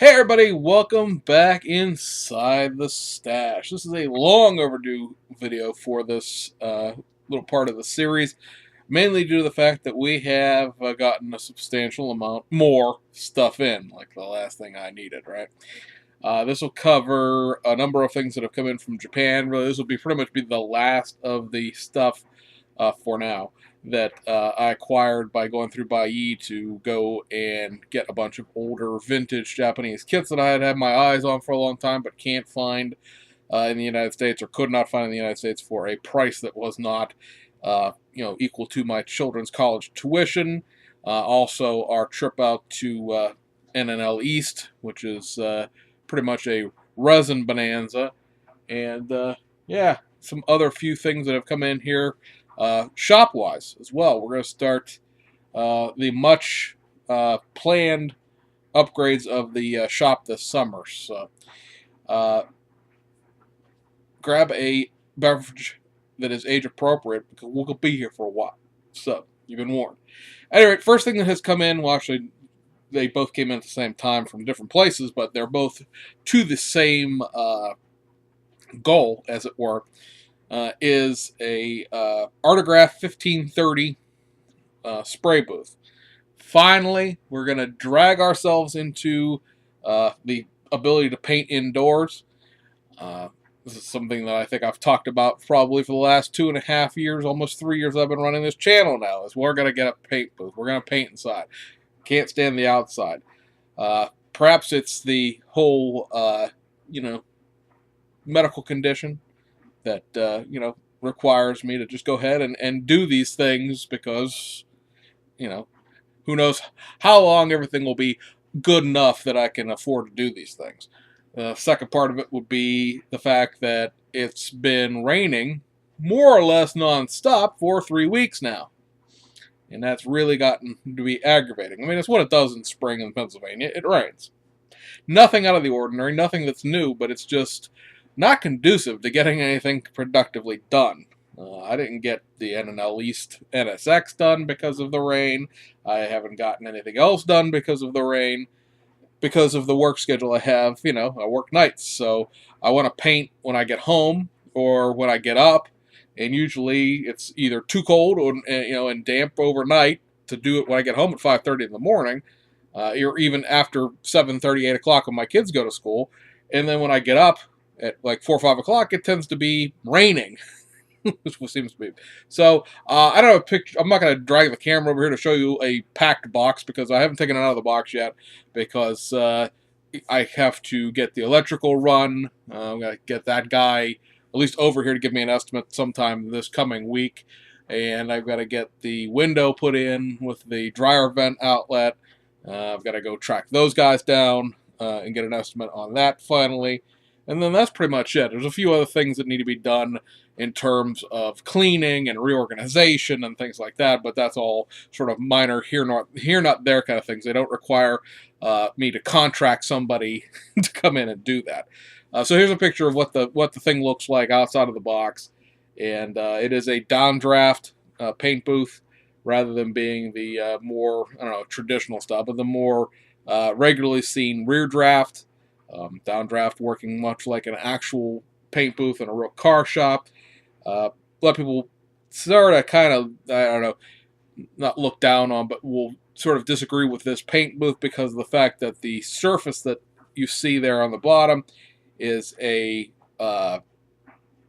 Hey everybody, welcome back inside the stash. This is a long overdue video for this little part of the series, mainly due to the fact that we have gotten a substantial amount more stuff in, like the last thing I needed, right? This will cover a number of things that have come in from Japan. Really, this will be pretty much the last of the stuff for now that I acquired by going through Buyee to go and get a bunch of older vintage Japanese kits that I had my eyes on for a long time but can't find in the United States, or could not find in the United States for a price that was not equal to my children's college tuition. Also, our trip out to NNL East, which is pretty much a resin bonanza, and yeah, some other few things that have come in here shop-wise as well. We're going to start the much planned upgrades of the shop this summer. So grab a beverage that is age appropriate because we'll be here for a while. So you've been warned. Anyway, first thing that has come in, well, actually, they both came in at the same time from different places, but they're both to the same goal, as it were, is a Artograph 1530 spray booth. Finally, we're going to drag ourselves into the ability to paint indoors. This is something that I think I've talked about probably for the last 2.5 years, almost 3 years I've been running this channel now, is we're going to get a paint booth. We're going to paint inside. Can't stand the outside. Perhaps it's the whole, medical condition that, requires me to just go ahead and do these things because, who knows how long everything will be good enough that I can afford to do these things. The second part of it would be the fact that it's been raining more or less nonstop for 3 weeks now. And that's really gotten to be aggravating. I mean, it's what it does in spring in Pennsylvania. It rains. Nothing out of the ordinary, nothing that's new, but it's just not conducive to getting anything productively done. I didn't get the NNL East NSX done because of the rain. I haven't gotten anything else done because of the rain. Because of the work schedule I have, I work nights, so I want to paint when I get home or when I get up, and usually it's either too cold or and damp overnight to do it when I get home at 5:30 in the morning, or even after 7:30, 8 o'clock when my kids go to school, and then when I get up at like 4 or 5 o'clock, it tends to be raining. Which seems to be. So, I don't have a picture. I'm not going to drag the camera over here to show you a packed box because I haven't taken it out of the box yet because I have to get the electrical run. I'm going to get that guy at least over here to give me an estimate sometime this coming week. And I've got to get the window put in with the dryer vent outlet. I've got to go track those guys down and get an estimate on that finally. And then that's pretty much it. There's a few other things that need to be done in terms of cleaning and reorganization and things like that, but that's all sort of minor here not there kind of things. They don't require me to contract somebody to come in and do that. So here's a picture of what the thing looks like outside of the box, and it is a downdraft paint booth rather than being the more traditional stuff, but the more regularly seen rear draft. Downdraft working much like an actual paint booth in a real car shop. A lot of people sort of kind of, I don't know, not look down on, but will sort of disagree with this paint booth because of the fact that the surface that you see there on the bottom is a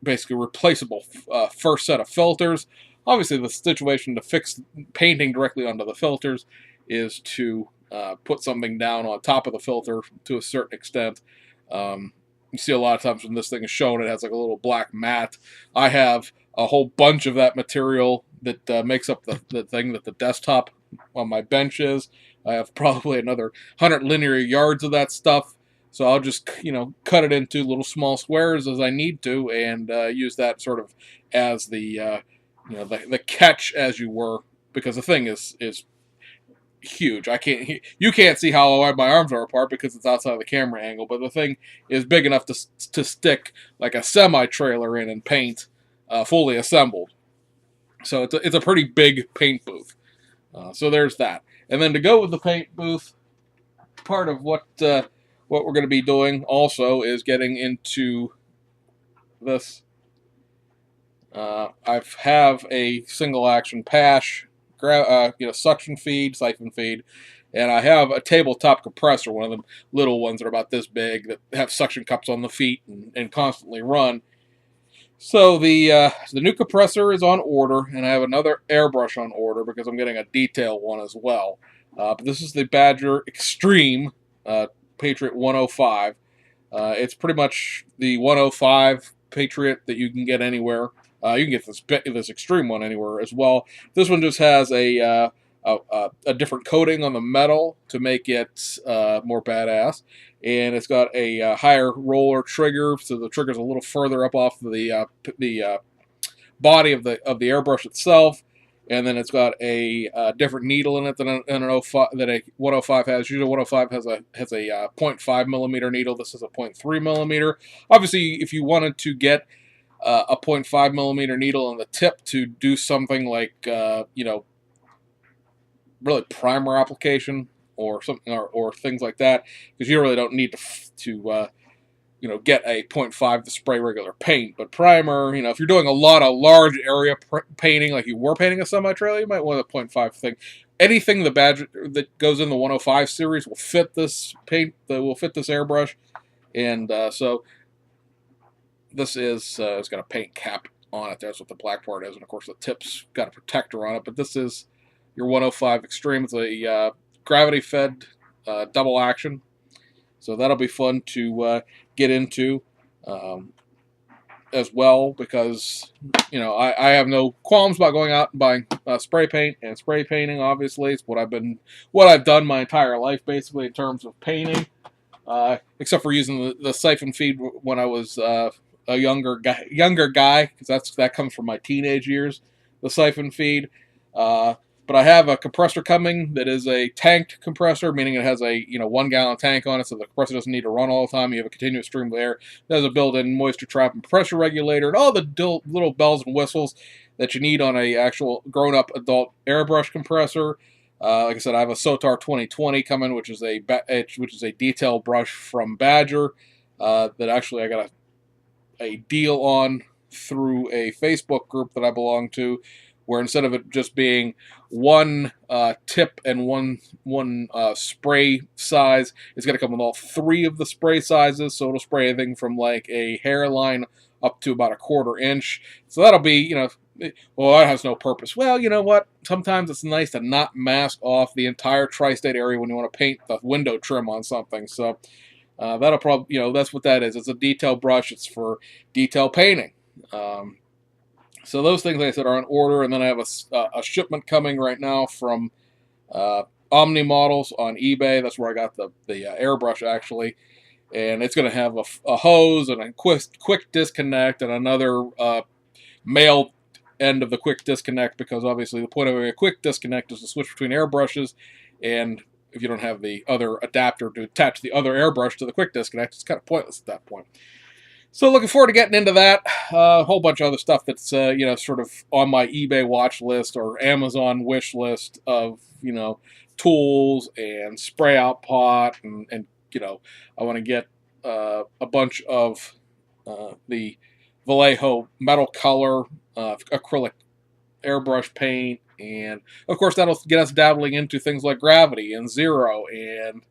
basically replaceable first set of filters. Obviously, the situation to fix painting directly onto the filters is to put something down on top of the filter to a certain extent. You see a lot of times when this thing is shown, it has like a little black mat. I have a whole bunch of that material that makes up the thing that the desktop on my bench is. I have probably another 100 linear yards of that stuff. So I'll just, cut it into little small squares as I need to and use that sort of as the catch, as you were, because the thing is huge. You can't see how wide my arms are apart because it's outside of the camera angle, but the thing is big enough to stick like a semi-trailer in and paint fully assembled. So it's a pretty big paint booth. So there's that. And then to go with the paint booth, part of what what we're going to be doing also is getting into this. I have a single action patch, suction feed, siphon feed, and I have a tabletop compressor, one of the little ones that are about this big that have suction cups on the feet and constantly run. So the new compressor is on order, and I have another airbrush on order because I'm getting a detail one as well. But this is the Badger Extreme Patriot 105. It's pretty much the 105 Patriot that you can get anywhere. You can get this Extreme one anywhere as well. This one just has a different coating on the metal to make it more badass, and it's got a higher roller trigger, so the trigger's a little further up off the body of the airbrush itself. And then it's got a different needle in it than a 105 has. Usually 105 has a 0.5 millimeter needle. This is a 0.3 millimeter. Obviously, if you wanted to get a 0.5 millimeter needle on the tip to do something like really primer application or something or things like that, because you really don't need to get a 0.5 to spray regular paint. But primer, if you're doing a lot of large area painting, like you were painting a semi-trailer, you might want a 0.5 thing. Anything that goes in the 105 series will fit this paint, will fit this airbrush. And so this is it's got a paint cap on it. That's what the black part is. And of course the tip's got a protector on it. But this is your 105 Extreme. It's a gravity-fed double action. So that'll be fun to get into as well, because I have no qualms about going out and buying spray paint and spray painting. Obviously, it's what I've done my entire life, basically, in terms of painting, except for using the siphon feed when I was a younger guy, because that comes from my teenage years. The siphon feed. But I have a compressor coming that is a tanked compressor, meaning it has a 1 gallon tank on it, so the compressor doesn't need to run all the time. You have a continuous stream of air. It has a built-in moisture trap and pressure regulator, and all the little bells and whistles that you need on a actual grown-up adult airbrush compressor. Like I said, I have a Sotar 2020 coming, which is a detail brush from Badger that actually I got a deal on through a Facebook group that I belong to, where instead of it just being one tip and one spray size, it's going to come with all 3 of the spray sizes, so it'll spray anything from like a hairline up to about a 1/4 inch. So that'll be, well, that has no purpose. Well, you know what? Sometimes it's nice to not mask off the entire tri-state area when you want to paint the window trim on something. So that'll probably, that's what that is. It's a detail brush. It's for detail painting. So those things, like I said, are in order, and then I have a shipment coming right now from Omni Models on eBay. That's where I got the airbrush, actually, and it's going to have a hose and a quick disconnect and another male end of the quick disconnect, because obviously the point of a quick disconnect is to switch between airbrushes, and if you don't have the other adapter to attach the other airbrush to the quick disconnect, it's kind of pointless at that point. So looking forward to getting into that. A whole bunch of other stuff that's sort of on my eBay watch list or Amazon wish list of tools and spray out pot, and I want to get a bunch of the Vallejo metal color acrylic airbrush paint, and of course that'll get us dabbling into things like Gravity and Zero and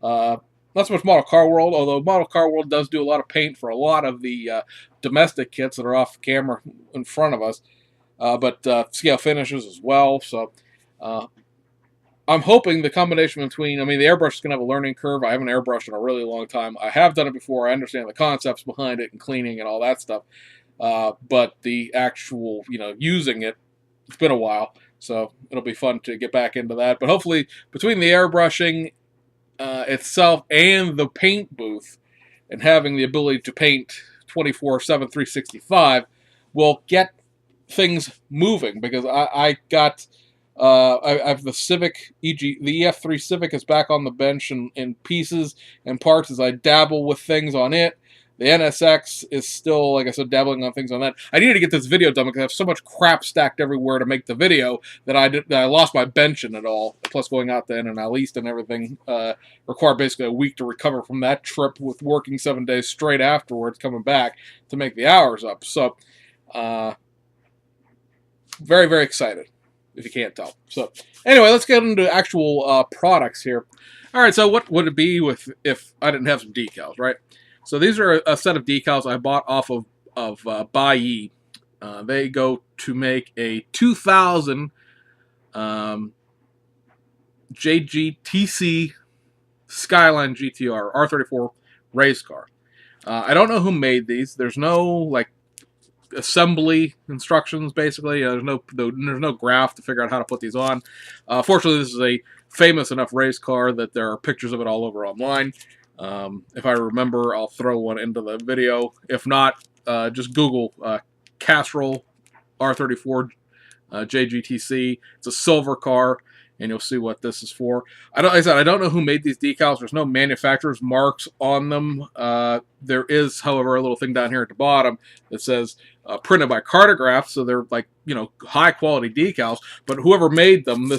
not so much Model Car World, although Model Car World does do a lot of paint for a lot of the domestic kits that are off camera in front of us, but scale finishes as well. So I'm hoping the combination between, the airbrush is going to have a learning curve. I haven't airbrushed in a really long time. I have done it before. I understand the concepts behind it and cleaning and all that stuff, but the actual, using it, it's been a while. So it'll be fun to get back into that. But hopefully between the airbrushing itself and the paint booth and having the ability to paint 24/7, 365 will get things moving, because I have the Civic, the EF3 Civic is back on the bench in pieces and parts as I dabble with things on it. The NSX is still, like I said, dabbling on things on that. I needed to get this video done because I have so much crap stacked everywhere to make the video that I lost my bench in it all. Plus, going out to NNL East and everything required basically a week to recover from that trip, with working 7 days straight afterwards, coming back to make the hours up. So, very, very excited, if you can't tell. So, anyway, let's get into actual products here. All right, so what would it be if I didn't have some decals, right? So these are a set of decals I bought off of Buyee. They go to make a 2000 JGTC Skyline GTR R34 race car. I don't know who made these. There's no like assembly instructions. Basically, there's no graph to figure out how to put these on. Fortunately, this is a famous enough race car that there are pictures of it all over online. If I remember, I'll throw one into the video. If not, just Google Castrol R34 JGTC. It's a silver car, and you'll see what this is for. Like I said, I don't know who made these decals. There's no manufacturer's marks on them. There is, however, a little thing down here at the bottom that says printed by Cartograph, so they're like, high quality decals. But whoever made them,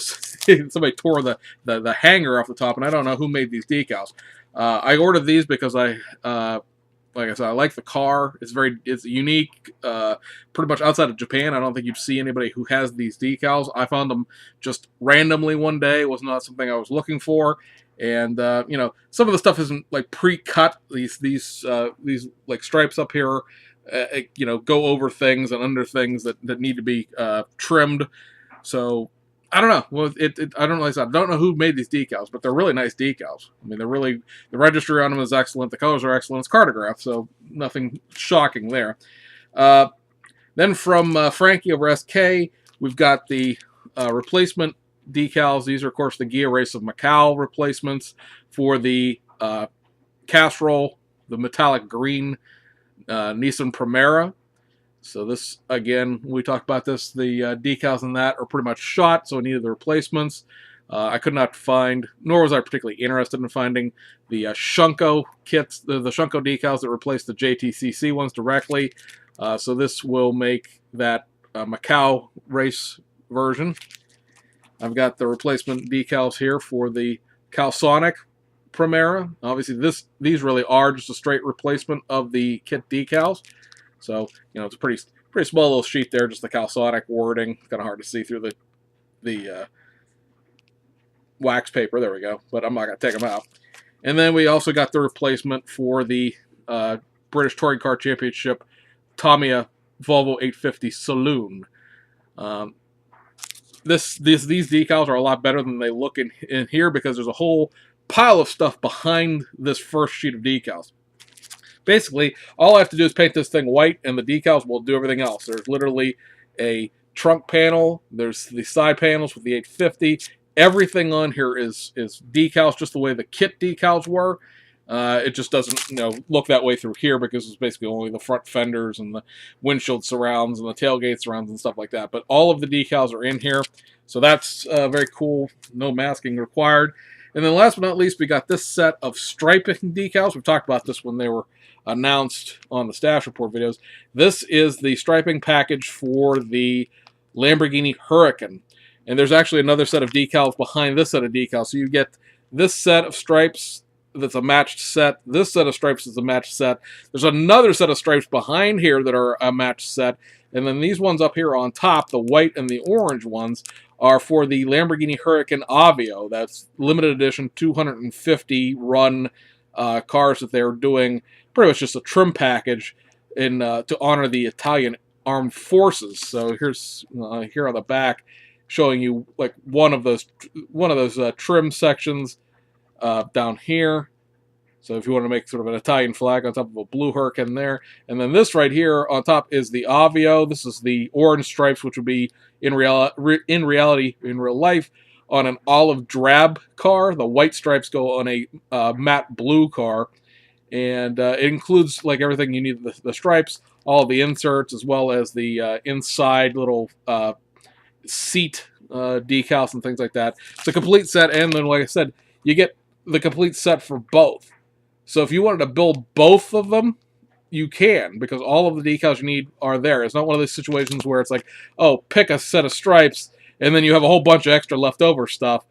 somebody tore the hanger off the top, and I don't know who made these decals. I ordered these because like I said, I like the car. It's unique. Pretty much outside of Japan, I don't think you'd see anybody who has these decals. I found them just randomly one day. It was not something I was looking for. And some of the stuff isn't like pre-cut. These like stripes up here, go over things and under things that need to be trimmed. So I don't know. Well, I don't know. I don't know who made these decals, but they're really nice decals. I mean, the registry on them is excellent. The colors are excellent. It's Cartograph, so nothing shocking there. Then from Frankie over SK, we've got the replacement decals. These are, of course, the Gia Race of Macau replacements for the Castrol, the metallic green Nissan Primera. So this, again, we talked about this, the decals on that are pretty much shot, so I needed the replacements. I could not find, nor was I particularly interested in finding the Shunko kits, the Shunko decals that replace the JTCC ones directly. So this will make that Macau race version. I've got the replacement decals here for the Calsonic Primera. Obviously, these really are just a straight replacement of the kit decals. So, it's a pretty small little sheet there, just the Calsonic wording. Kind of hard to see through the wax paper. There we go. But I'm not going to take them out. And then we also got the replacement for the British Touring Car Championship Tamiya Volvo 850 Saloon. These decals are a lot better than they look in here, because there's a whole pile of stuff behind this first sheet of decals. Basically, all I have to do is paint this thing white, and the decals will do everything else. There's literally a trunk panel. There's the side panels with the 850. Everything on here is decals, just the way the kit decals were. It just doesn't, look that way through here, because it's basically only the front fenders and the windshield surrounds and the tailgate surrounds and stuff like that. But all of the decals are in here, so that's very cool. No masking required. And then last but not least, we got this set of striping decals. We've talked about this when they were announced on the Stash Report videos. This is the striping package for the Lamborghini Huracan. And there's actually another set of decals behind this set of decals. So you get this set of stripes that's a matched set. This set of stripes is a matched set. There's another set of stripes behind here that are a matched set. And then these ones up here on top, the white and the orange ones, are for the Lamborghini Huracan Avio. That's limited edition 250 run cars that they're doing. Pretty much just a trim package to honor the Italian armed forces. So here's here on the back, showing you like one of those trim sections down here. So if you want to make sort of an Italian flag on top of a blue Huracan there, and then this right here on top is the Avio. This is the orange stripes, which would be in real life on an olive drab car. The white stripes go on a matte blue car. And it includes like everything you need, the stripes, all the inserts, as well as the inside little seat decals and things like that. It's a complete set, and then, like I said, you get the complete set for both. So if you wanted to build both of them, you can, because all of the decals you need are there. It's not one of those situations where it's like, oh, pick a set of stripes, and then you have a whole bunch of extra leftover stuff.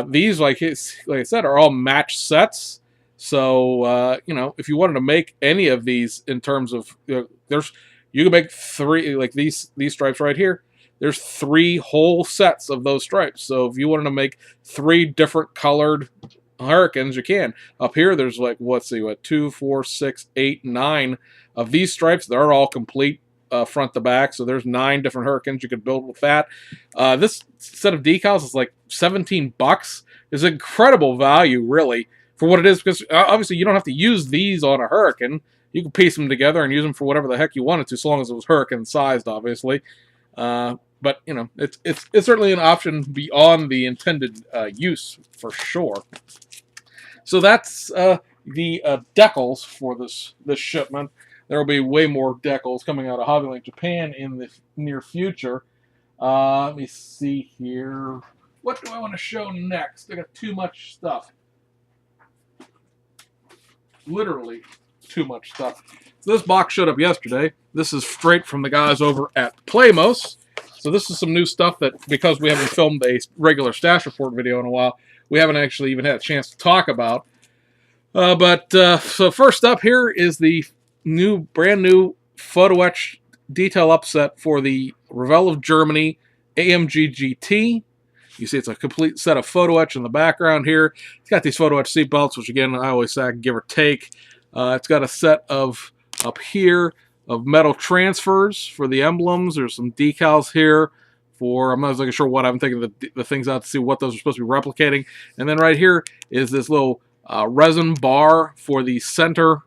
These, like I said, are all matched sets. So, you know, if you wanted to make any of these in terms of, you can make 3, like these stripes right here. There's 3 whole sets of those stripes. So if you wanted to make 3 different colored Hurricanes, you can. Up here, there's like, let's see, what, 2, 4, 6, 8, 9 of these stripes. They're all complete front to back. So there's 9 different Hurricanes you could build with that. This set of decals is like $17. It's incredible value, really, for what it is, because obviously you don't have to use these on a Hurricane. You can piece them together and use them for whatever the heck you wanted to, so long as it was Hurricane sized, obviously. But you know, it's certainly an option beyond the intended use for sure. So that's the decals for this shipment. There will be way more decals coming out of Hobbylink Japan in the near future. Let me see here. What do I want to show next? I got too much stuff. Literally too much stuff. So this box showed up yesterday. This is straight from the guys over at Plamoz. So this is some new stuff that, because we haven't filmed a regular stash report video in a while, we haven't actually even had a chance to talk about. So first up here is the brand new Photoetch detail upset for the Revell of Germany AMG GT. You see it's a complete set of Photoetch in the background here. It's got these Photoetch seat belts, which again, I always say I can give or take. It's got a set of, up here, of metal transfers for the emblems. There's some decals here for, I'm not exactly sure what, I'm taking the things out to see what those are supposed to be replicating. And then right here is this little resin bar for the center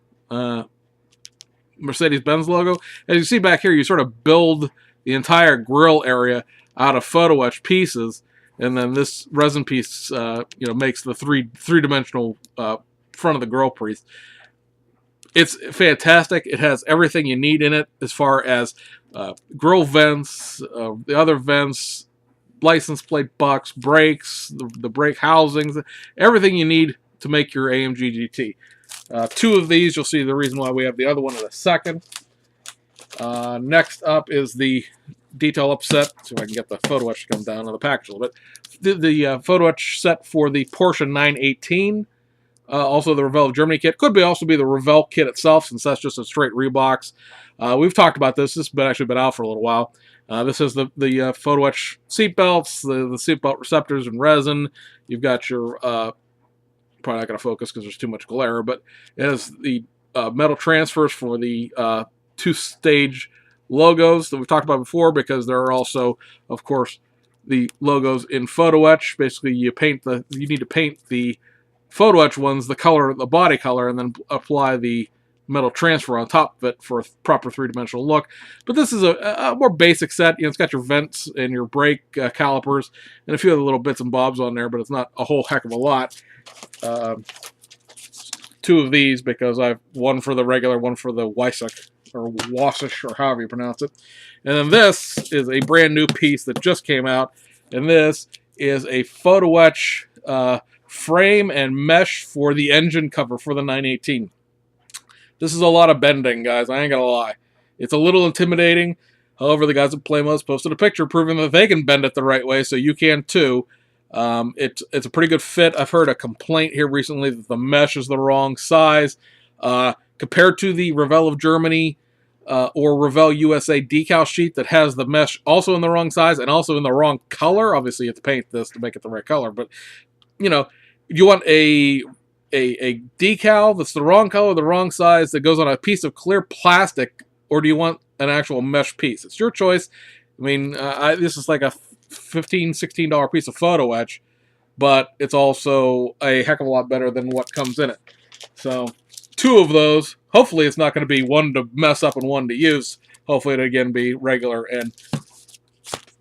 Mercedes-Benz logo. As you see back here, you sort of build the entire grill area out of Photoetch pieces, and then this resin piece, you know, makes the three-dimensional front of the grill piece. It's fantastic. It has everything you need in it as far as grill vents, the other vents, license plate bucks, brakes, the brake housings, everything you need to make your AMG GT. 2 of these, you'll see the reason why we have the other one in a second. Next up is the detail upset. See if I can get the Photoetch to come down on the package a little bit. The Photoetch set for the Porsche 918. Also the Revell of Germany kit. Could also be the Revell kit itself, since that's just a straight rebox. We've talked about this. This has actually been out for a little while. This is the Photoetch seat belts, the seat belt receptors in resin. You've got your, probably not going to focus because there's too much glare, but it has the metal transfers for the 2-stage logos that we've talked about before, because there are also, of course, the logos in Photoetch. Basically, you need to paint the Photoetch ones the color, the body color, and then apply the metal transfer on top of it for a proper 3-dimensional look. But this is a more basic set. You know, it's got your vents and your brake calipers and a few other little bits and bobs on there, but it's not a whole heck of a lot. 2 of these, because I've one for the regular, one for the Wysick, or Wassish, or however you pronounce it. And then this is a brand new piece that just came out, and this is a Photoetch frame and mesh for the engine cover for the 918. This is a lot of bending, guys. I ain't gonna lie. It's a little intimidating. However, the guys at Plamoz posted a picture proving that they can bend it the right way, so you can too. It's a pretty good fit. I've heard a complaint here recently that the mesh is the wrong size. Compared to the Revell of Germany or Revell USA decal sheet that has the mesh also in the wrong size and also in the wrong color. Obviously, you have to paint this to make it the right color, but you know, you want a decal that's the wrong color, the wrong size, that goes on a piece of clear plastic, or do you want an actual mesh piece? It's your choice. I mean, this is like a $15, $16 piece of Photoetch, but it's also a heck of a lot better than what comes in it. So 2 of those. Hopefully it's not going to be one to mess up and one to use. Hopefully it'll again be regular and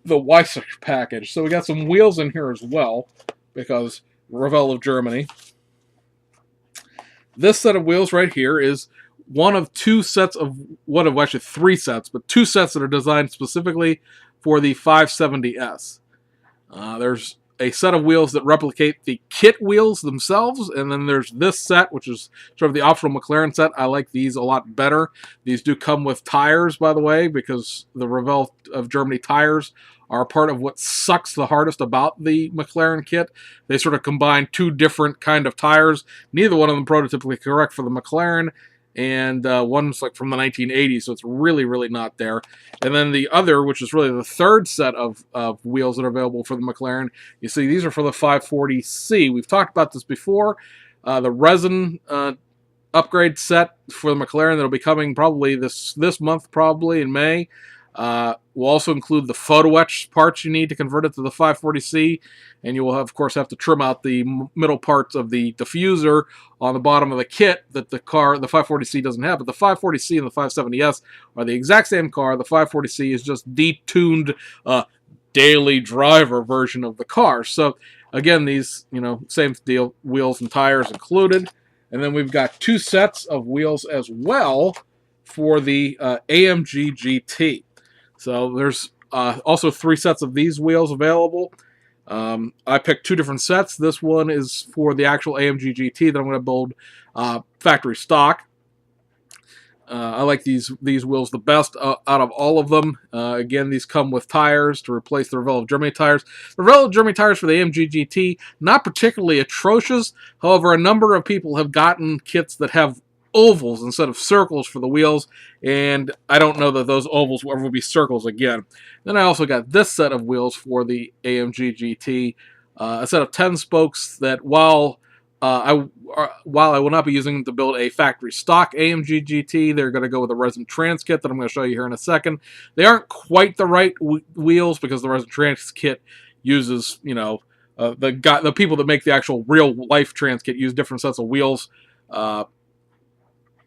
the Weissach package. So we got some wheels in here as well, because Revell of Germany. This set of wheels right here is one of 2 sets of, actually 3 sets, but 2 sets that are designed specifically for the 570S. There's a set of wheels that replicate the kit wheels themselves, and then there's this set, which is sort of the optional McLaren set. I like these a lot better. These do come with tires, by the way, because the Revell of Germany tires are part of what sucks the hardest about the McLaren kit. They sort of combine two different kind of tires, neither one of them prototypically correct for the McLaren, and one's like from the 1980s, so it's really, really not there. And then the other, which is really the third set of wheels that are available for the McLaren, you see these are for the 540C. We've talked about this before. The resin upgrade set for the McLaren that'll be coming probably this month, probably in May. Will also include the Photoetch parts you need to convert it to the 540C, and you will, of course, have to trim out the middle parts of the diffuser on the bottom of the kit that the 540C doesn't have. But the 540C and the 570S are the exact same car. The 540C is just detuned daily driver version of the car. So again, these, same deal, wheels and tires included. And then we've got two sets of wheels as well for the AMG GT. So there's also three sets of these wheels available. I picked two different sets. This one is for the actual AMG GT that I'm going to build factory stock. I like these wheels the best out of all of them. Again, these come with tires to replace the Revell of Germany tires. The Revell of Germany tires for the AMG GT, not particularly atrocious. However, a number of people have gotten kits that have ovals instead of circles for the wheels, and I don't know that those ovals will ever be circles again. Then I also got this set of wheels for the AMG GT, a set of 10 spokes that while I will not be using them to build a factory stock AMG GT, they're going to go with a resin trans kit that I'm going to show you here in a second. They aren't quite the right wheels because the resin trans kit uses, the people that make the actual real life trans kit use different sets of wheels.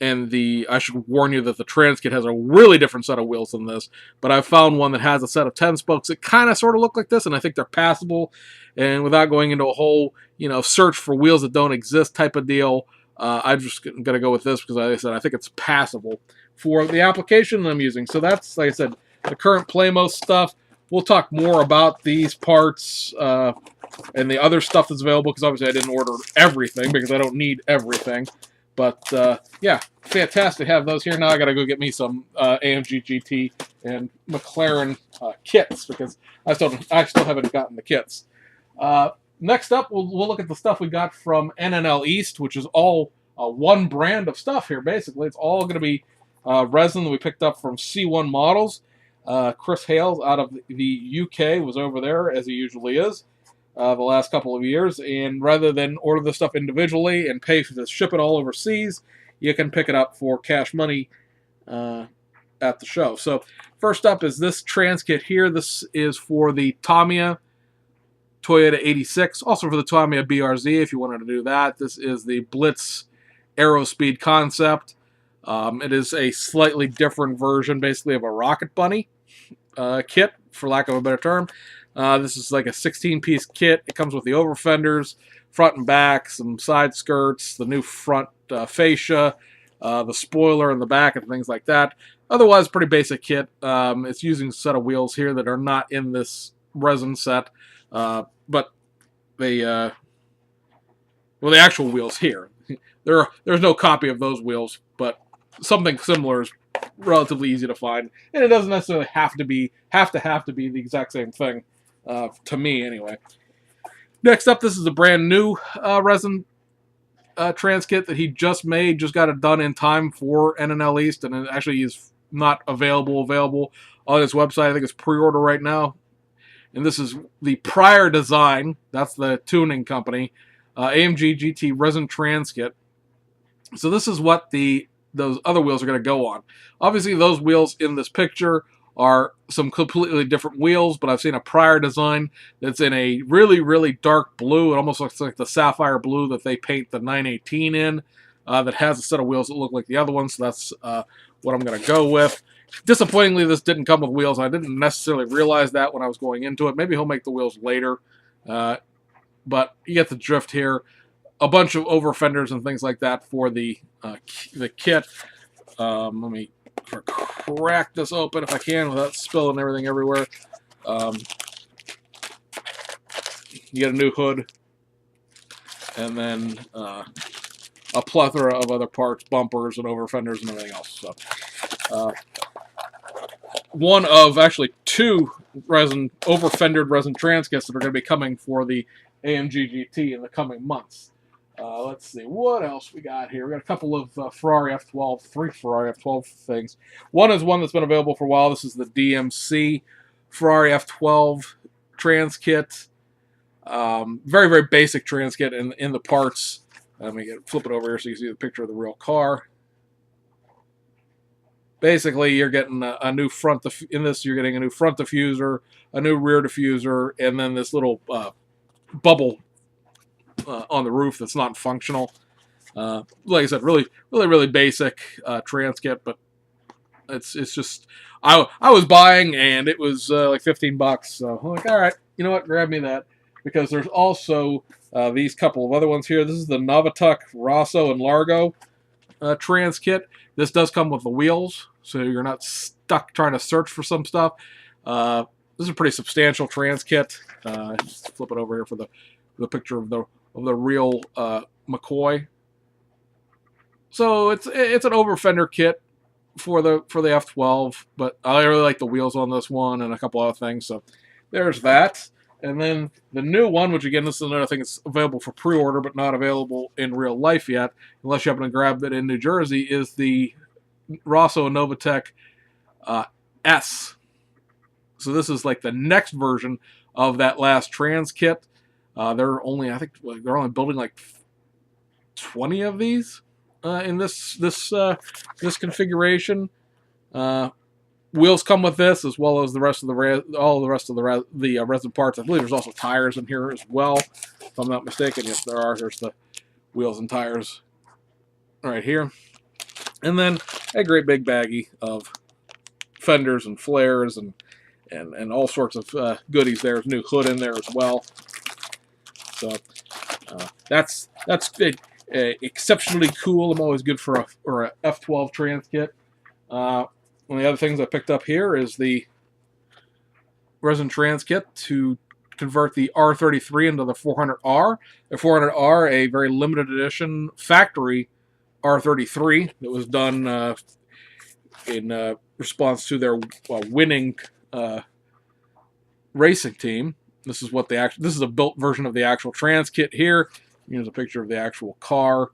And I should warn you that the trans kit has a really different set of wheels than this, but I found one that has a set of 10 spokes that kind of sort of look like this, and I think they're passable. And without going into a whole, search for wheels that don't exist type of deal, I'm just going to go with this because, like I said, I think it's passable for the application that I'm using. So that's, like I said, the current Plamoz stuff. We'll talk more about these parts and the other stuff that's available, because obviously I didn't order everything because I don't need everything. But, yeah, fantastic to have those here. Now I got to go get me some AMG GT and McLaren kits, because I still haven't gotten the kits. Next up, we'll look at the stuff we got from NNL East, which is all one brand of stuff here, basically. It's all going to be resin that we picked up from C1 Models. Chris Hales out of the UK was over there, as he usually is. The last couple of years, and rather than order the stuff individually and pay to ship it all overseas, you can pick it up for cash money at the show. So first up is this trans kit here. This is for the Tamiya Toyota 86, also for the Tamiya BRZ if you wanted to do that. This is the Blitz Aerospeed concept. It is a slightly different version, basically, of a Rocket Bunny kit, for lack of a better term. This is like a 16-piece kit. It comes with the over fenders, front and back, some side skirts, the new front fascia, the spoiler in the back, and things like that. Otherwise, pretty basic kit. It's using a set of wheels here that are not in this resin set, but the actual wheels here. There's no copy of those wheels, but something similar is relatively easy to find, and it doesn't necessarily have to be the exact same thing. To me, anyway. Next up, this is a brand new resin trans kit that he just made. Just got it done in time for NNL East, and it actually is not available on his website. I think it's pre-order right now. And this is the Prior Design. That's the tuning company. AMG GT resin trans kit. So this is what those other wheels are going to go on. Obviously, those wheels in this picture are some completely different wheels, but I've seen a prior design that's in a really, really dark blue. It almost looks like the sapphire blue that they paint the 918 in, that has a set of wheels that look like the other ones, so that's what I'm going to go with. Disappointingly, this didn't come with wheels. I didn't necessarily realize that when I was going into it. Maybe he'll make the wheels later, but you get the drift here. A bunch of over fenders and things like that for the kit. Let me crack this open if I can without spilling everything everywhere. You get a new hood, and then a plethora of other parts, bumpers and over fenders and everything else. So, one of actually two over-fendered resin trans kits that are going to be coming for the AMG GT in the coming months. Let's see, what else we got here? We got a couple of Ferrari F12, 3 Ferrari F12 things. One is one that's been available for a while. This is the DMC Ferrari F12 trans kit. Very, very basic trans kit in the parts. Let me flip it over here so you can see the picture of the real car. Basically, you're getting a new front. In this, you're getting a new front diffuser, a new rear diffuser, and then this little bubble on the roof that's not functional. Like I said, really basic trans kit, but it's just I was buying and it was like $15, so I'm like, all right, you know what, grab me that, because there's also these couple of other ones here. This is the Novatec Rosso and Largo trans kit. This does come with the wheels, so you're not stuck trying to search for some stuff. This is a pretty substantial trans kit. Just flip it over here for the picture of the real McCoy. So it's an over fender kit for the F12, but I really like the wheels on this one and a couple other things. So there's that. And then the new one, which again, this is another thing that's available for pre-order but not available in real life yet, unless you happen to grab it in New Jersey, is the Rosso Novatec S. So this is like the next version of that last trans kit. I think they're only building like 20 of these in this configuration. Wheels come with this, as well as the rest of the resin parts. I believe there's also tires in here as well, if I'm not mistaken. Yes, there are. There's the wheels and tires right here, and then a great big baggie of fenders and flares and all sorts of goodies. There's a new hood in there as well. So that's exceptionally cool. I'm always good for a F12 trans kit. One of the other things I picked up here is the resin trans kit to convert the R33 into the 400R. The 400R, a very limited edition factory R33 that was done in response to their winning racing team. This is what this is a built version of the actual trans kit here. Here's a picture of the actual car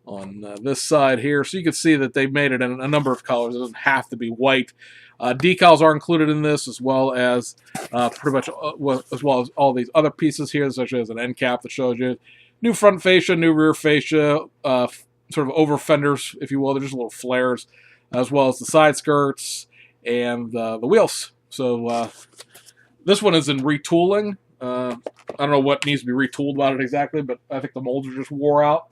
on this side here, so you can see that they've made it in a number of colors. It doesn't have to be white. Decals are included in this, as well as pretty much as well as all these other pieces here, such as an end cap that shows you new front fascia, new rear fascia, sort of over fenders, if you will. They're just little flares, as well as the side skirts and the wheels. So this one is in retooling. I don't know what needs to be retooled about it exactly, but I think the molds are just wore out.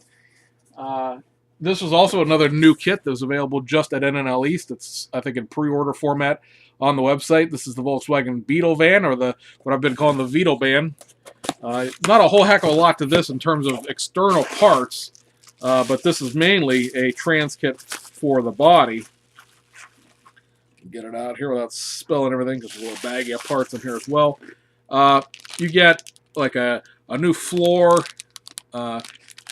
This was also another new kit that was available just at NNL East. It's, I think, in pre-order format on the website. This is the Volkswagen Beetle van, or what I've been calling the Beetle van. Not a whole heck of a lot to this in terms of external parts, but this is mainly a trans kit for the body. Get it out here without spilling everything, because there's a little baggy of parts in here as well. You get like a new floor,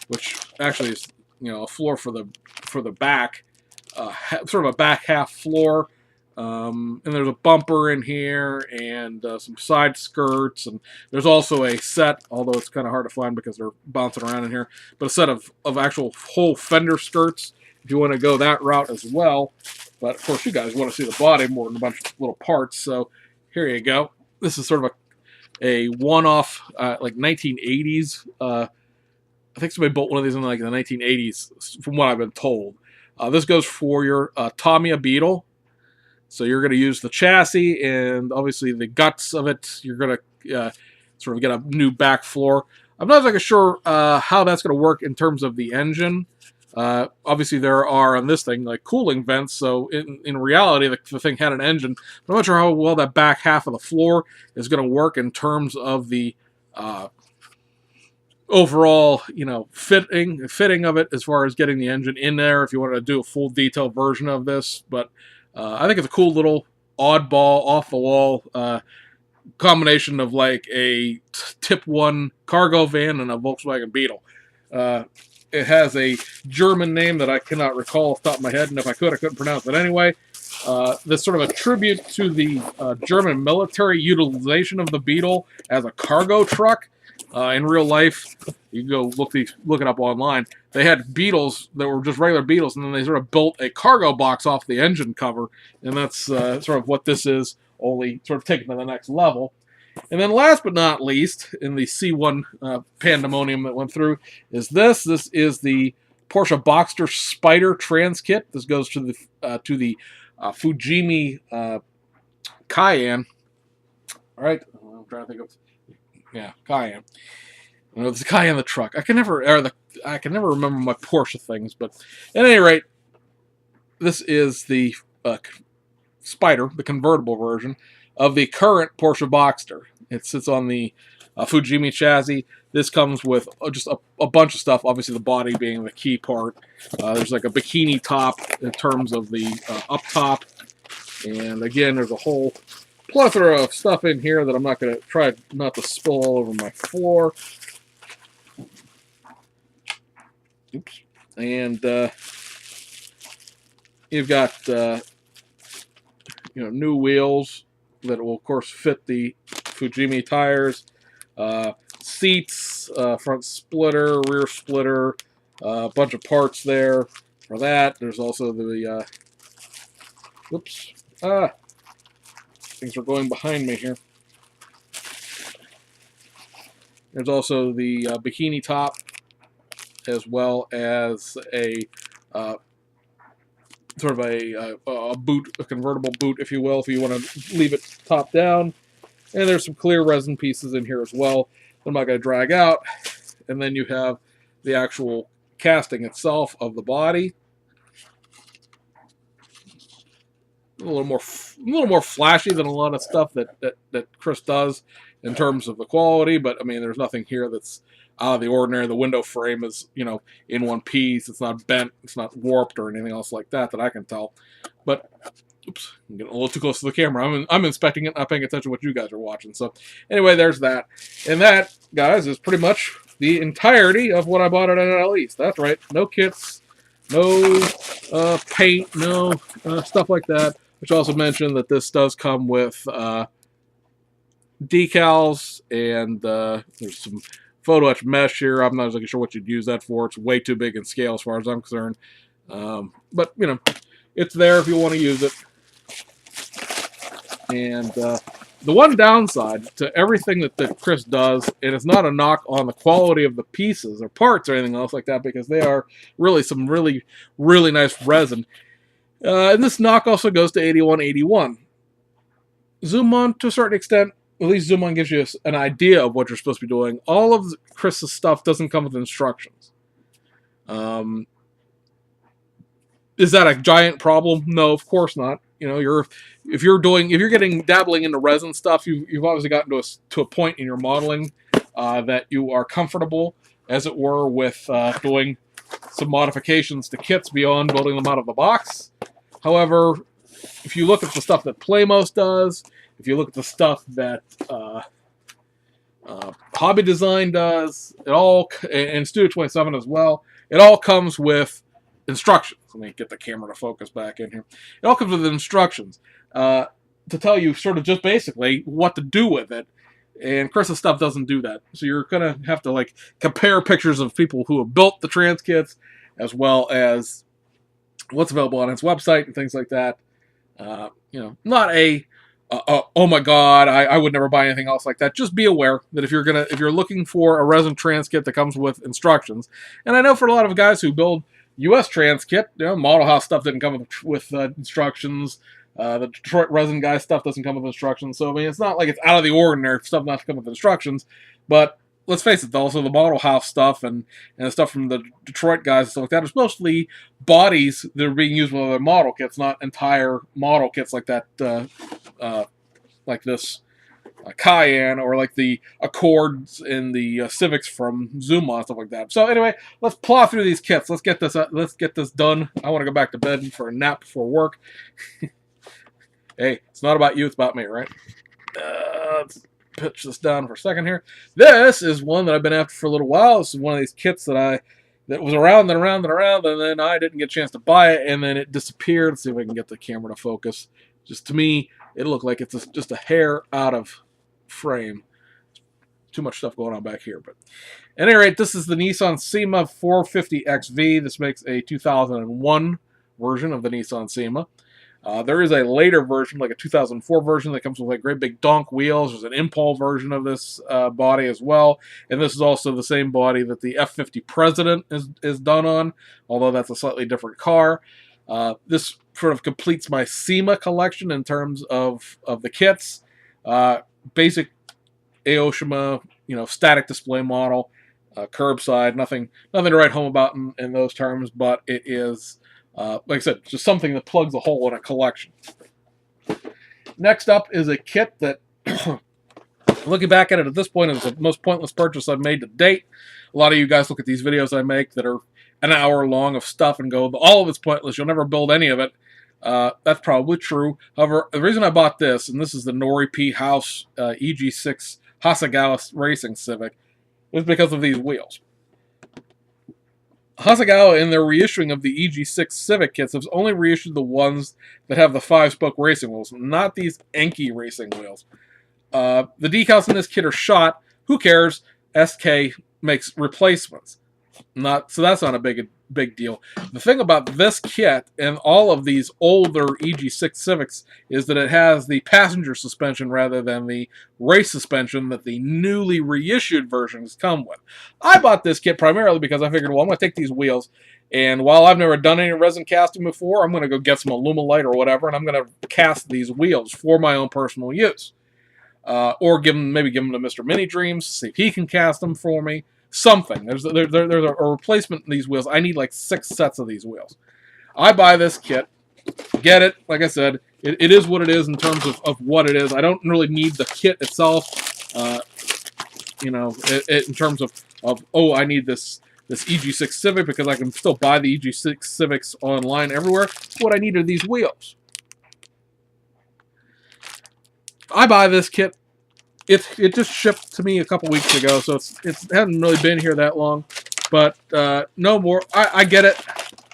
which actually is, you know, a floor for the back, sort of a back half floor, and there's a bumper in here and some side skirts, and there's also a set, although it's kind of hard to find because they're bouncing around in here, but a set of actual whole fender skirts if you want to go that route as well. But of course, you guys want to see the body more than a bunch of little parts, so here you go. This is sort of a one-off, like 1980s. I think somebody built one of these in like the 1980s, from what I've been told. This goes for your Tamiya Beetle. So you're going to use the chassis and obviously the guts of it. You're going to sort of get a new back floor. I'm not exactly sure how that's going to work in terms of the engine. Obviously, there are on this thing like cooling vents, so in reality, the thing had an engine. But I'm not sure how well that back half of the floor is going to work in terms of the overall, you know, fitting of it, as far as getting the engine in there. If you wanted to do a full detailed version of this, but I think it's a cool little oddball, off the wall combination of like a Tip 1 cargo van and a Volkswagen Beetle. It has a German name that I cannot recall off the top of my head, and if I could, I couldn't pronounce it anyway. This sort of a tribute to the German military utilization of the Beetle as a cargo truck. In real life, you can go look it up online. They had Beetles that were just regular Beetles, and then they sort of built a cargo box off the engine cover, and that's sort of what this is, only sort of taken to the next level. And then last but not least, in the C1 pandemonium that went through, is this. This is the Porsche Boxster Spyder trans kit. This goes to the Fujimi Cayenne. All right, I'm trying to think of, yeah, Cayenne. You know, the Cayenne, the truck. I can never remember my Porsche things, but at any rate, this is the Spyder, the convertible version of the current Porsche Boxster. It sits on the Fujimi chassis. This comes with just a bunch of stuff, obviously the body being the key part. There's like a bikini top in terms of the up top. And again, there's a whole plethora of stuff in here that I'm not going to try not to spill all over my floor. Oops. And you've got new wheels that will, of course, fit the Fujimi tires. Seats, front splitter, rear splitter, a bunch of parts there for that. There's also the whoops. Things are going behind me here. There's also the bikini top, as well as a sort of a boot, a convertible boot, if you will, if you want to leave it top down. And there's some clear resin pieces in here as well that I'm not going to drag out. And then you have the actual casting itself of the body. A little more flashy than a lot of stuff that Chris does in terms of the quality, but I mean, there's nothing here that's out of the ordinary. The window frame is, in one piece. It's not bent, it's not warped or anything else like that I can tell. But oops, I'm getting a little too close to the camera. I'm inspecting it, not paying attention to what you guys are watching. So anyway, there's that. And that, guys, is pretty much the entirety of what I bought at NNL East. That's right, no kits, no paint, no stuff like that. Which also mentioned that this does come with decals, and there's some Photoetch mesh here. I'm not exactly sure what you'd use that for. It's way too big in scale as far as I'm concerned. But, it's there if you want to use it. And the one downside to everything that Chris does, and it's not a knock on the quality of the pieces or parts or anything else like that, because they are really some really, really nice resin. And this knock also goes to 8181. Zoom on to a certain extent. At least Zoom on gives you an idea of what you're supposed to be doing. All of Chris's stuff doesn't come with instructions. Is that a giant problem? No, of course not. If you're dabbling into resin stuff, you've obviously gotten to a point in your modeling that you are comfortable, as it were, with doing some modifications to kits beyond building them out of the box. However, if you look at the stuff that Plamoz does, if you look at the stuff that Hobby Design does, and Studio 27 as well, it all comes with instructions. Let me get the camera to focus back in here. It all comes with instructions to tell you sort of just basically what to do with it. And Chris's stuff doesn't do that. So you're going to have to compare pictures of people who have built the trans kits, as well as what's available on his website and things like that. Not oh my god, I would never buy anything else like that. Just be aware that if you're looking for a resin trans kit that comes with instructions, and I know for a lot of guys who build U.S. trans kit, Model House stuff didn't come with instructions. The Detroit resin guy stuff doesn't come with instructions. So I mean, it's not like it's out of the ordinary for stuff not to come with instructions, but let's face it, also the Model House stuff and the stuff from the Detroit guys and stuff like that is mostly bodies that are being used with other model kits, not entire model kits like that, like this Cayenne, or like the Accords and the Civics from Zuma and stuff like that. So anyway, let's plow through these kits. Let's get this done. I want to go back to bed for a nap before work. Hey, it's not about you, it's about me, right? let's pitch this down for a second here. This is one that I've been after for a little while. This is one of these kits that was around and around and around, and then I didn't get a chance to buy it, and then it disappeared. Let's see if I can get the camera to focus. Just to me, it looked like it's just a hair out of frame. Too much stuff going on back here, but at any rate, this is the Nissan SEMA 450XV. This makes a 2001 version of the Nissan SEMA. There is a later version, like a 2004 version, that comes with like great big donk wheels. There's an Impulse version of this body as well. And this is also the same body that the F50 President is done on, although that's a slightly different car. This sort of completes my SEMA collection in terms of the kits. Basic Aoshima, static display model, curbside, nothing to write home about in those terms, but it is... like I said, just something that plugs a hole in a collection. Next up is a kit that, looking back at it at this point, is the most pointless purchase I've made to date. A lot of you guys look at these videos I make that are an hour long of stuff and go, all of it's pointless, you'll never build any of it. That's probably true. However, the reason I bought this, and this is the Nori P. House EG6 Hasegawa Racing Civic, is because of these wheels. Hasegawa, in their reissuing of the EG6 Civic kits, has only reissued the ones that have the 5-spoke racing wheels, not these Eske racing wheels. The decals in this kit are shot. Who cares? SK makes replacements. So that's not a big deal. The thing about this kit and all of these older EG6 Civics is that it has the passenger suspension rather than the race suspension that the newly reissued versions come with. I bought this kit primarily because I figured, well, I'm going to take these wheels, and while I've never done any resin casting before, I'm going to go get some Alumilite or whatever, and I'm going to cast these wheels for my own personal use. Or maybe give them to Mr. Mini Dreams, see if he can cast them for me. Something. There's a replacement in these wheels. I need like 6 sets of these wheels. I buy this kit, get it. Like I said, it is what it is in terms of what it is. I don't really need the kit itself. In terms of oh, I need this EG6 Civic because I can still buy the EG6 Civics online everywhere. What I need are these wheels. I buy this kit. It just shipped to me a couple weeks ago, so it hasn't really been here that long. But no more. I get it.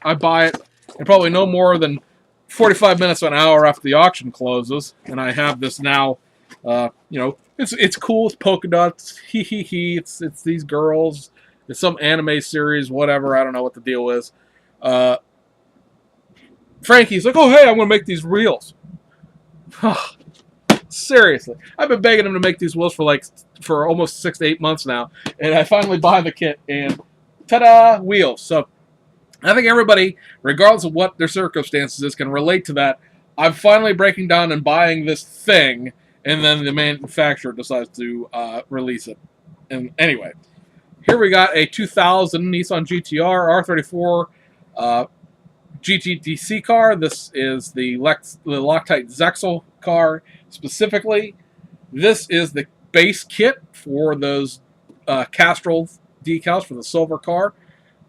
I buy it. And probably no more than 45 minutes to an hour after the auction closes. And I have this now. It's cool. It's polka dots. It's these girls. It's some anime series, whatever. I don't know what the deal is. Frankie's like, oh, hey, I'm going to make these reels. Seriously, I've been begging him to make these wheels for almost 6 to 8 months now, and I finally buy the kit, and ta-da, wheels. So I think everybody, regardless of what their circumstances is, can relate to that. I'm finally breaking down and buying this thing, and then the manufacturer decides to release it. And anyway, here we got a 2000 Nissan GTR R34 GTDC car. This is the Loctite Zexel car. Specifically, this is the base kit for those Castrol decals for the silver car.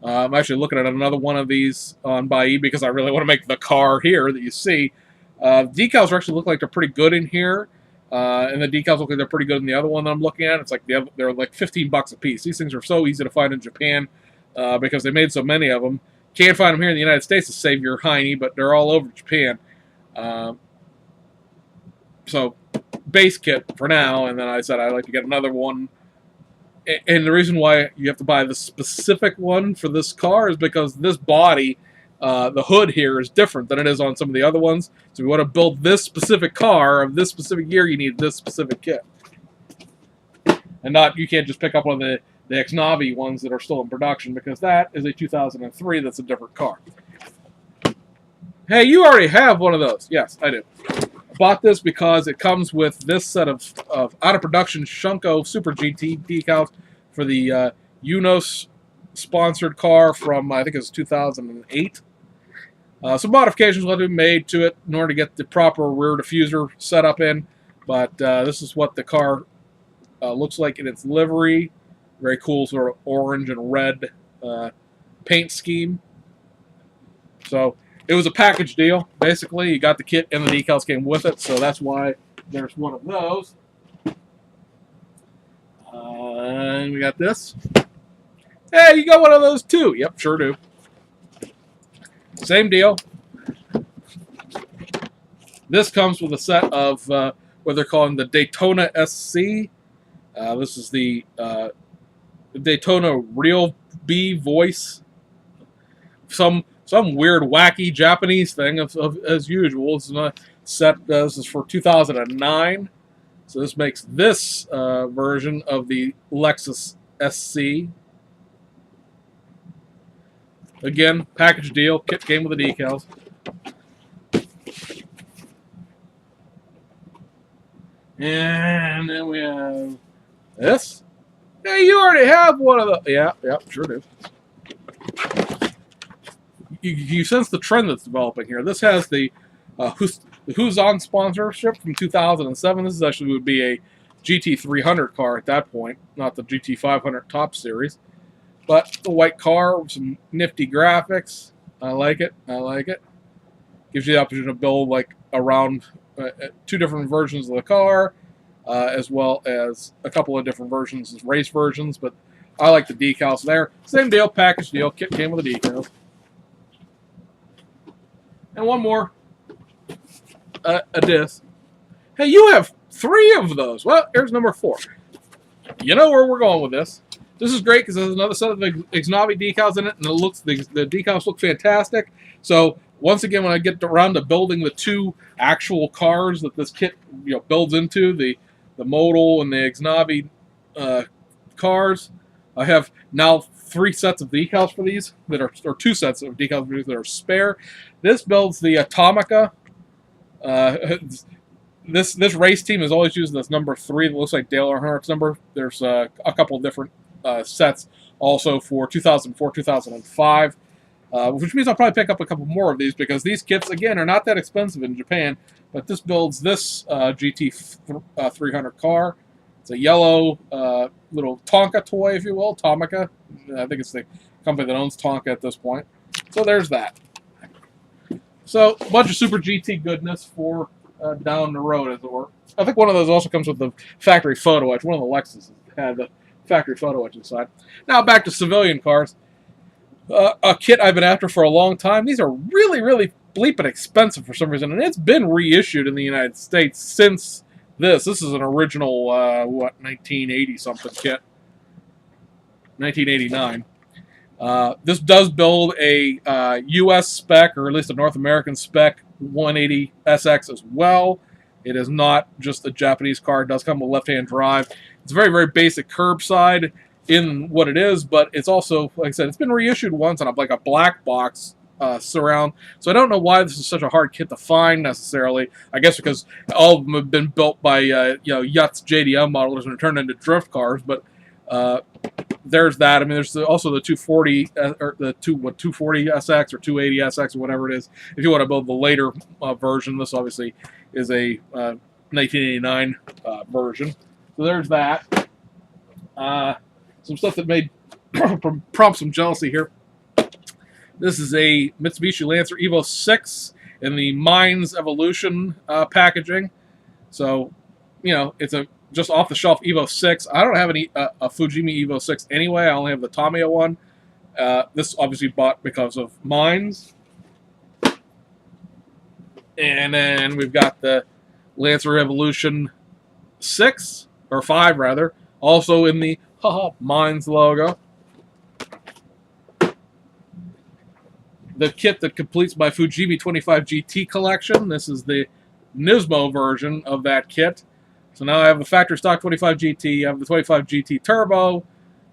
I'm actually looking at another one of these on Buyee because I really want to make the car here that you see. Decals actually look like they're pretty good in here, and the decals look like they're pretty good in the other one that I'm looking at. It's like they're like $15 a piece. These things are so easy to find in Japan because they made so many of them. Can't find them here in the United States to save your hiney, but they're all over Japan. So, base kit for now, and then I said I'd like to get another one. And the reason why you have to buy the specific one for this car is because this body, the hood here, is different than it is on some of the other ones. So if you want to build this specific car of this specific year, you need this specific kit. And you can't just pick up one of the X-Navi ones that are still in production, because that is a 2003 that's a different car. Hey, you already have one of those. Yes, I do. I bought this because it comes with this set of out-of-production Shunko Super GT decals for the Unos sponsored car from, I think it was 2008. Some modifications will have to be made to it in order to get the proper rear diffuser set up in, but this is what the car looks like in its livery. Very cool sort of orange and red paint scheme. So it was a package deal, basically. You got the kit and the decals came with it, so that's why there's one of those. And we got this. Hey, you got one of those too. Yep, sure do. Same deal. This comes with a set of what they're calling the Daytona SC. This is the Daytona Real B voice. Some weird, wacky Japanese thing as usual. It's not set. This is for 2009. So this makes this version of the Lexus SC. Again, package deal. Kit came with the decals. And then we have this. Hey, you already have one of the. Yeah, sure do. You sense the trend that's developing here. This has the Who's On sponsorship from 2007. This is actually would be a GT300 car at that point, not the GT500 Top Series. But the white car with some nifty graphics. I like it. I like it. Gives you the opportunity to build like around 2 different versions of the car, as well as a couple of different versions, race versions. But I like the decals there. Same deal, package deal. Kit came with the decals. And one more. A disc. Hey, you have 3 of those. Well, here's number 4. You know where we're going with this. This is great because there's another set of Exnavi decals in it, and the decals look fantastic. So once again, when I get around to building the 2 actual cars that this kit builds into, the modal and the Exnavi cars, I have now 3 sets of decals for these that are, or 2 sets of decals for these that are spare. This builds the Atomica. This race team is always using this number 3 that looks like Dale Earnhardt's number. There's a couple of different sets also for 2004, 2005, which means I'll probably pick up a couple more of these because these kits, again, are not that expensive in Japan. But this builds this GT300 car. It's a yellow little Tonka toy, if you will, Tomica. I think it's the company that owns Tonka at this point. So there's that. So a bunch of Super GT goodness for down the road, as it were. I think one of those also comes with the factory Photoetch. One of the Lexuses had the factory Photoetch inside. Now back to civilian cars. A kit I've been after for a long time. These are really, really bleeping expensive for some reason, and it's been reissued in the United States since this. This is an original, 1980-something kit. 1989. This does build a U.S. spec, or at least a North American spec, 180 SX as well. It is not just a Japanese car. It does come with left-hand drive. It's very, very basic curbside in what it is, but it's also, like I said, it's been reissued once on a black box surround. So I don't know why this is such a hard kit to find necessarily. I guess because all of them have been built by Yutz JDM modelers and turned into drift cars, but there's that. I mean, there's also the 240 or the 240 SX or 280 SX or whatever it is. If you want to build the later version, this obviously is a 1989 version. So there's that. Some stuff that made prompt some jealousy here. This is a Mitsubishi Lancer Evo 6 in the Mines Evolution packaging. So, it's a just off-the-shelf Evo 6. I don't have any a Fujimi Evo 6 anyway. I only have the Tamiya one. This obviously bought because of Mines. And then we've got the Lancer Evolution 6, or 5 rather, also in the Mines logo. The kit that completes my Fujimi 25 GT collection. This is the Nismo version of that kit. So now I have the factory stock 25 GT. I have the 25 GT Turbo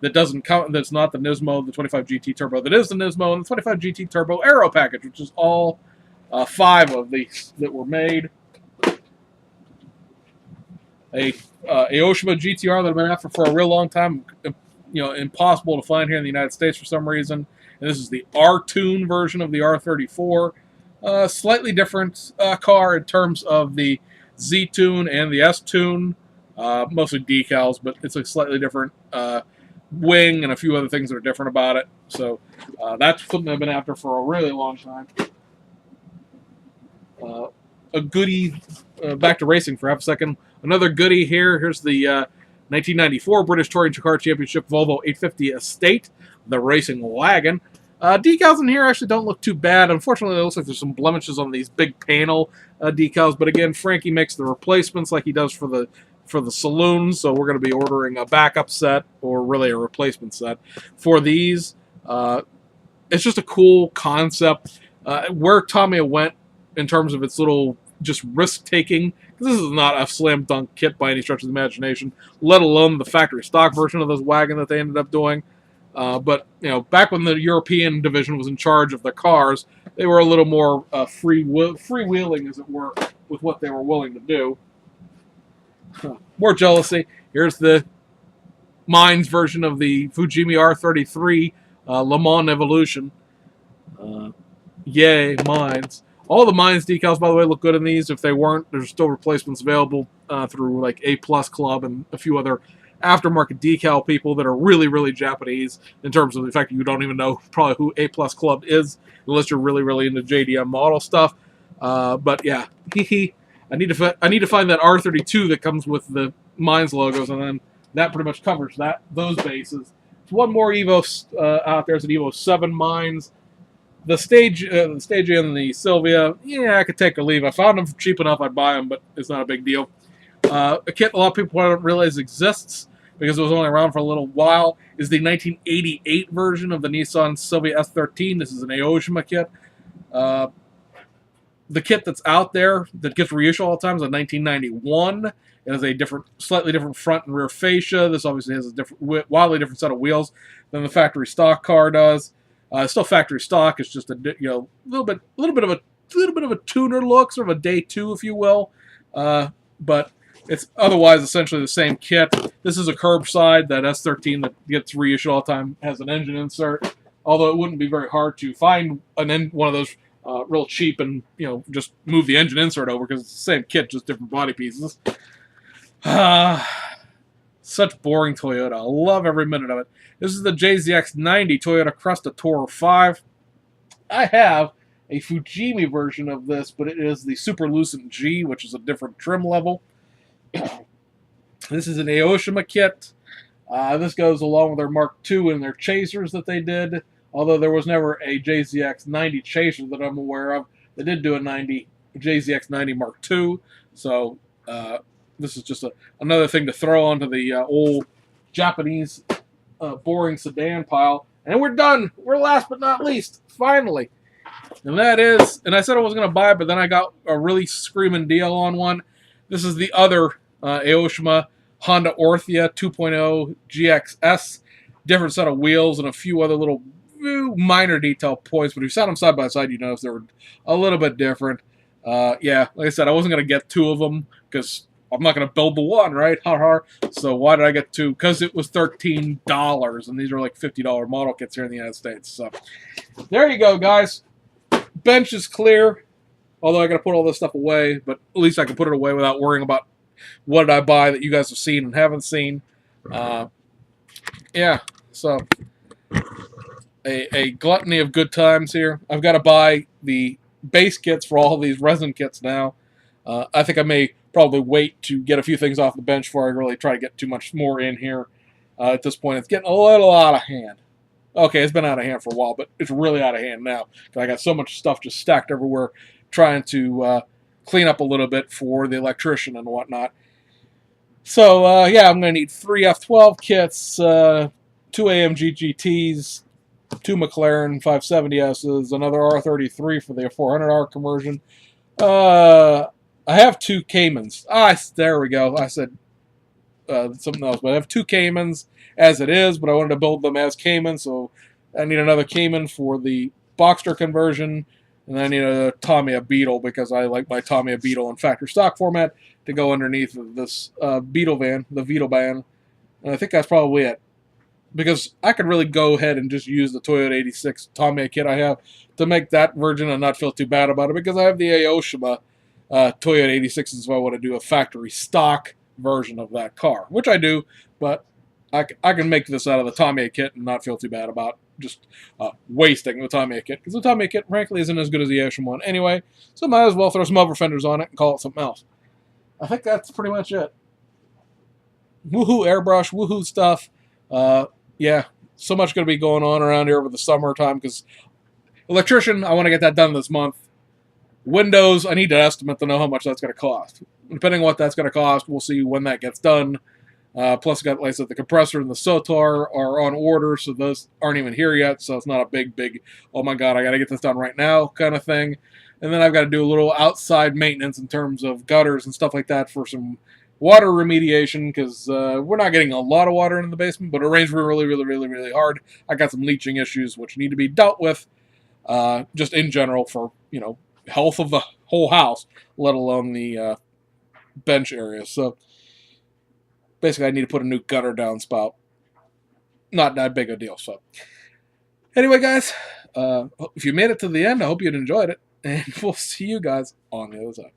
that doesn't count. That's not the Nismo. The 25 GT Turbo that is the Nismo, and the 25 GT Turbo Aero package, which is all 5 of these that were made. A Aoshima GTR that I've been after for a real long time. Impossible to find here in the United States for some reason. And this is the R-Tune version of the R34. Slightly different car in terms of the Z-Tune and the S-Tune. Mostly decals, but it's a slightly different wing and a few other things that are different about it. So that's something I've been after for a really long time. A goodie, back to racing for half a second. Another goodie here. Here's the 1994 British Touring Car Championship Volvo 850 Estate, the racing wagon. Decals in here actually don't look too bad. Unfortunately, it looks like there's some blemishes on these big panel decals. But again, Frankie makes the replacements like he does for the saloons. So we're going to be ordering a backup set, or really a replacement set for these. It's just a cool concept. Where Tamiya went in terms of its little just risk-taking, because this is not a slam dunk kit by any stretch of the imagination, let alone the factory stock version of this wagon that they ended up doing. But you know, back when the European division was in charge of the cars, they were a little more freewheeling, as it were, with what they were willing to do. More jealousy. Here's the Mines version of the Fujimi R33 Le Mans Evolution. Yay, Mines. All the Mines decals, by the way, look good in these. If they weren't, there's still replacements available through like A Plus Club and a few other aftermarket decal people that are really, really Japanese in terms of the fact that you don't even know probably who A Plus Club is unless you're really, really into JDM model stuff. But yeah, I need to find that R32 that comes with the Mines logos, and then that pretty much covers those bases. There's one more Evo out there. It's an Evo 7 Mines. The Stage and the Sylvia, yeah, I could take or leave. I found them cheap enough, I'd buy them, but it's not a big deal. A kit a lot of people don't realize exists because it was only around for a little while is the 1988 version of the Nissan Sylvia S13. This is an Aoshima kit. The kit that's out there that gets reissued all the time is a 1991. It has a slightly different front and rear fascia. This obviously has a wildly different set of wheels than the factory stock car does. Still factory stock. It's just a little bit of a tuner look, sort of a day two, if you will. But it's otherwise essentially the same kit. This is a curbside. That S13 that gets reissued all the time has an engine insert. Although it wouldn't be very hard to find one of those real cheap and just move the engine insert over because it's the same kit, just different body pieces. Such boring Toyota. I love every minute of it. This is the JZX90 Toyota Cresta Tourer 5. I have a Fujimi version of this, but it is the Super Lucent G, which is a different trim level. This is an Aoshima kit. This goes along with their Mark II and their Chasers that they did, although there was never a JZX90 Chaser that I'm aware of. They did do a JZX90 Mark II, so this is just another thing to throw onto the old Japanese boring sedan pile. And we're done. We're last but not least, finally. And that is, and I said I was going to buy it, but then I got a really screaming deal on one. This is the other Aoshima Honda Orthia 2.0 GXS. Different set of wheels and a few other little minor detail points. But if you sat them side by side, you notice they were a little bit different. Yeah, like I said, I wasn't going to get two of them because I'm not going to build the one, right? So why did I get two? Because it was $13, and these are like $50 model kits here in the United States. So there you go, guys. Bench is clear, although I got to put all this stuff away, but at least I can put it away without worrying about what did I buy that you guys have seen and haven't seen. Yeah, so a gluttony of good times here. I've got to buy the base kits for all of these resin kits now. I think I may probably wait to get a few things off the bench before I really try to get too much more in here. At this point, it's getting a little out of hand. Okay, it's been out of hand for a while, but it's really out of hand now because I got so much stuff just stacked everywhere trying to clean up a little bit for the electrician and whatnot. So, yeah, I'm going to need 3 F12 kits, 2 AMG GTs, 2 McLaren 570Ss, another R33 for the 400R conversion. I have 2 Caymans. There we go. I said something else, but I have 2 Caymans as it is, but I wanted to build them as Caymans, so I need another Cayman for the Boxster conversion, and I need a Tamiya Beetle because I like my Tamiya Beetle in factory stock format to go underneath this Beetle van, the Beetle van, and I think that's probably it. Because I could really go ahead and just use the Toyota 86 Tamiya kit I have to make that version and not feel too bad about it because I have the Aoshima Toyota 86s if I want to do a factory stock version of that car, which I do, but I can make this out of the Tamiya kit and not feel too bad about just wasting the Tamiya kit, because the Tamiya kit, frankly, isn't as good as the Aoshima one anyway, so might as well throw some over fenders on it and call it something else. I think that's pretty much it. woohoo airbrush, woohoo stuff. Yeah, so much going to be going on around here over the summertime because electrician, I want to get that done this month. Windows, I need an estimate to know how much that's going to cost. Depending on what that's going to cost, we'll see when that gets done. Plus, got, like I said, the compressor and the Sotar are on order, so those aren't even here yet. So it's not a big, oh my god, I got to get this done right now kind of thing. And then I've got to do a little outside maintenance in terms of gutters and stuff like that for some water remediation because we're not getting a lot of water in the basement, but it rains really hard. I got some leaching issues which need to be dealt with, just in general for health of the whole house, let alone the bench area. So basically, I need to put a new gutter downspout. Not that big a deal. So anyway, guys, if you made it to the end, I hope you enjoyed it, and we'll see you guys on the other side.